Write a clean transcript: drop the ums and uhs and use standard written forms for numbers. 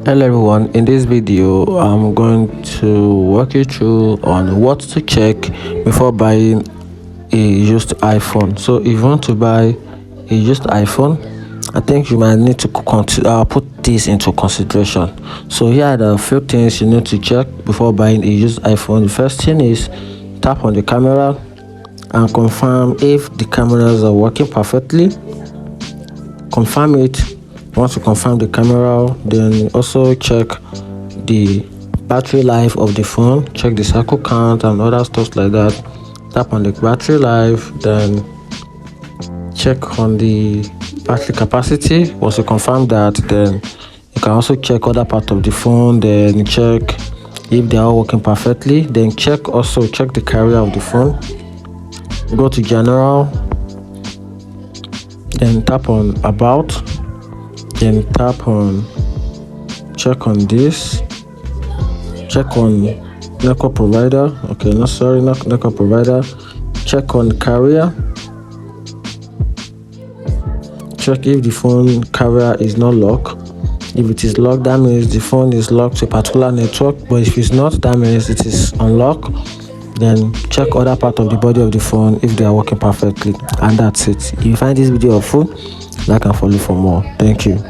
Hello everyone, in this video I'm going to walk you through on what to check before buying a used iPhone. So if you want to buy a used iPhone, I think you might need to put this into consideration. So here are the few things you need to check before buying a used iPhone. The first thing is tap on the camera and confirm if the cameras are working perfectly. Confirm it. Once you confirm the camera, then also check the battery life of the phone, check the cycle count and other stuff like that. Tap on the battery life, then check on the battery capacity. Once you confirm that, then you can also check other part of the phone, then check if they are working perfectly. Then check the carrier of the phone. Go to general, then tap on about, then tap on check on this, check on network provider. Not network provider. Check on carrier, check if the phone carrier is not locked. If it is locked, that means the phone is locked to a particular network, but if it's not, that means it is unlocked. Then check other part of the body of the phone if they are working perfectly, and that's it. If you find this video helpful, like and follow for more. Thank you.